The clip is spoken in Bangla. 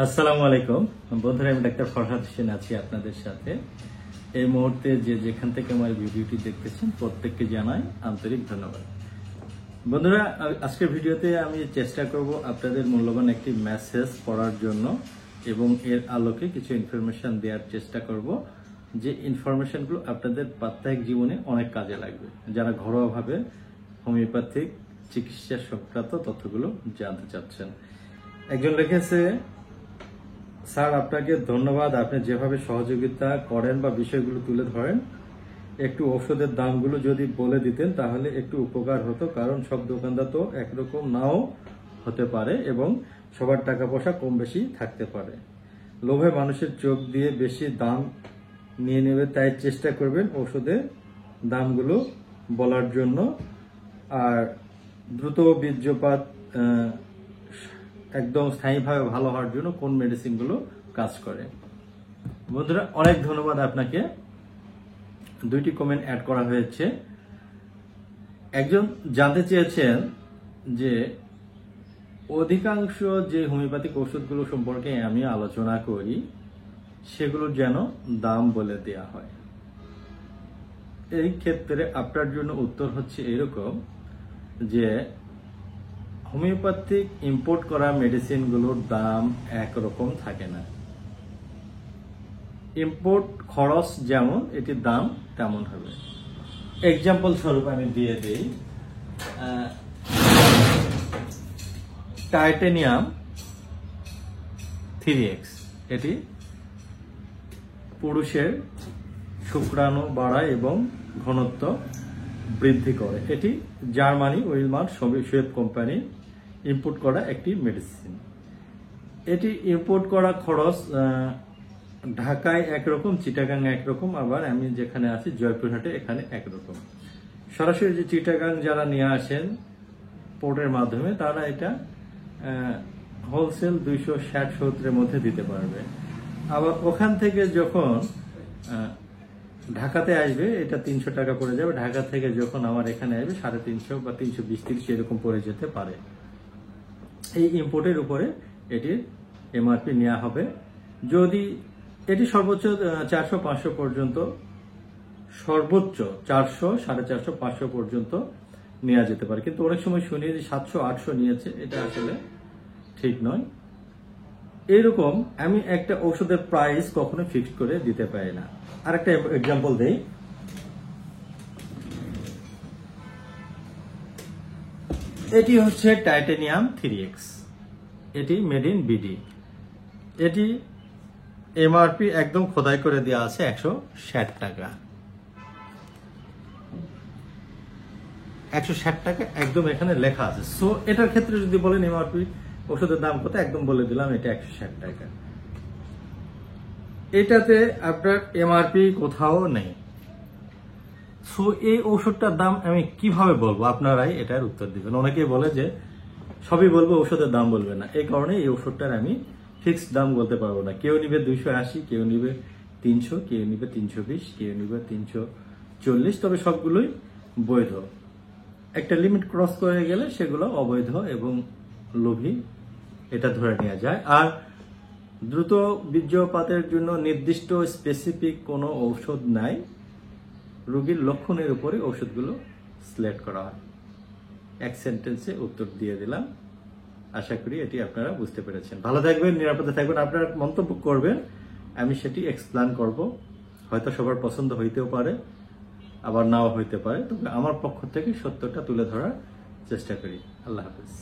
আসসালামু আলাইকুম বন্ধুরা, আমি ডাক্তার ফরহাদ হোসেন আছি আপনাদের সাথে। এই মুহূর্তে যে যেখান থেকে আমার ভিডিওটি দেখতেছেন প্রত্যেককে জানাই আন্তরিক ধন্যবাদ। বন্ধুরা, আজকের ভিডিওতে আমি চেষ্টা করব আপনাদের মূল্যবান একটি মেসেজ পড়ার জন্য এবং এর আলোকে কিছু ইনফরমেশন দেওয়ার চেষ্টা করব, যে ইনফরমেশনগুলো আপনাদের প্রাত্যহিক জীবনে অনেক কাজে লাগবে, যারা ঘরোয়াভাবে হোমিওপ্যাথিক চিকিৎসা সংক্রান্ত তথ্যগুলো জানতে চাচ্ছেন। একজন লিখেছে, স্যার আপনাকে ধন্যবাদ, আপনি যেভাবে সহযোগিতা করেন বা বিষয়গুলো তুলে ধরেন, একটু ঔষধের দামগুলো যদি বলে দিতেন তাহলে একটু উপকার হতো, কারণ সব দোকানদার তো একরকম নাও হতে পারে এবং সবার টাকা পয়সা কম বেশি থাকতে পারে। লোভে মানুষের চোখ দিয়ে বেশি দাম নিয়ে নেবে, তাই চেষ্টা করবেন ঔষধের দামগুলো বলার জন্য। আর দ্রুত বীর্যপাত একদম স্থায়ীভাবে ভালো হওয়ার জন্য কোন মেডিসিনগুলো কাজ করে। বন্ধুরা, অনেক ধন্যবাদ আপনাকে। দুইটি কমেন্ট অ্যাড করা হয়েছে। একজন জানতে চেয়েছেন যে অধিকাংশ যে হোমিওপ্যাথিক ওষুধগুলো সম্পর্কে আমি আলোচনা করি সেগুলোর যেন দাম বলে দেয়া হয়। এই ক্ষেত্রে আপনার জন্য উত্তর হচ্ছে এরকম যে হোমিওপ্যাথিক ইম্পোর্ট করা মেডিসিনগুলোর দাম একরকম থাকে না। ইম্পোর্ট খরচ যেমন, এটির দাম তেমন হবে। এক্সাম্পল স্বরূপ আমি দিয়ে দিই, টাইটেনিয়াম 3X, এটি পুরুষের শুক্রাণু বাড়ায় এবং ঘনত্ব বৃদ্ধি করে। এটি জার্মানি ওয়েলমার্ট সোভিয়েত কোম্পানি ইম্পোর্ট করা একটি মেডিসিন। এটি ইম্পোর্ট করা খরচ ঢাকায় একরকম, চিটাগাং একরকম, আবার আমি যেখানে আছি জয়পুরহাটে এখানে একরকম। সরাসরি যে চিটাগাং যারা নিয়ে আসেন পোর্টের মাধ্যমে, তারা এটা হোলসেল 260-70 মধ্যে দিতে পারবে। আবার ওখান থেকে যখন ঢাকাতে আসবে এটা 300 টাকা পড়ে যাবে। ঢাকা থেকে যখন আমার এখানে আসবে 350 বা 320-30 এরকম পড়ে যেতে পারে। এই ইম্পোর্টের উপরে এটির এমআরপি নেওয়া হবে। যদি এটি সর্বোচ্চ 400-500 পর্যন্ত, সর্বোচ্চ 400, 450, 500 পর্যন্ত নেওয়া যেতে পারে। কিন্তু অনেক সময় শুনি যে 700-800 নিয়েছে, এটা আসলে ঠিক নয়। এইরকম আমি একটা ঔষধের প্রাইস কখনো ফিক্সড করে দিতে পারি না। আরেকটা এক্সাম্পল দেই, এটি হচ্ছে টাইটেনিয়াম 3X, এটি মেড ইন বিডি। এটি এমআরপি একদম খোদাই করে দেওয়া আছে 160 টাকা। 160 টাকা একদম এখানে লেখা আছে। সো এটার ক্ষেত্রে যদি বলেন এমআরপি ওষুধের দাম কত, একদম বলে দিলাম এটা 160 টাকা। এটাতে আপনার এমআরপি কোথাও নেই। সো এই ওষুধটার দাম আমি কিভাবে বলবো, আপনারাই এটার উত্তর দিবেন। অনেকেই বলে যে সবই বলবো, ওষুধের দাম বলবে না। এই কারণে এই ওষুধটার আমি ফিক্সড দাম বলতে পারবো না। কেউ নিবে 280, কেউ নিবে 300, কেউ নিবে 320, কেউ নিবে 340, তবে সবগুলোই বৈধ। একটা লিমিট ক্রস করে গেলে সেগুলো অবৈধ এবং লোভী, এটা ধরে নেওয়া যায়। আর দ্রুত বীর্যপাতের জন্য নির্দিষ্ট স্পেসিফিক কোনো ঔষধ নাই, রোগীর লক্ষণের উপরে ঔষধগুলো সিলেক্ট করা হয়। এক সেন্টেন্সে উত্তর দিয়ে দিলাম। আশা করি এটি আপনারা বুঝতে পেরেছেন। ভালো থাকবেন, নিরাপদে থাকবেন। আপনারা মন্তব্য করবেন, আমি সেটি এক্সপ্লেন করব। হয়তো সবার পছন্দ হইতেও পারে, আবার নাও হইতে পারে, তবে আমার পক্ষ থেকে সত্যটা তুলে ধরার চেষ্টা করি। আল্লাহ হাফেজ।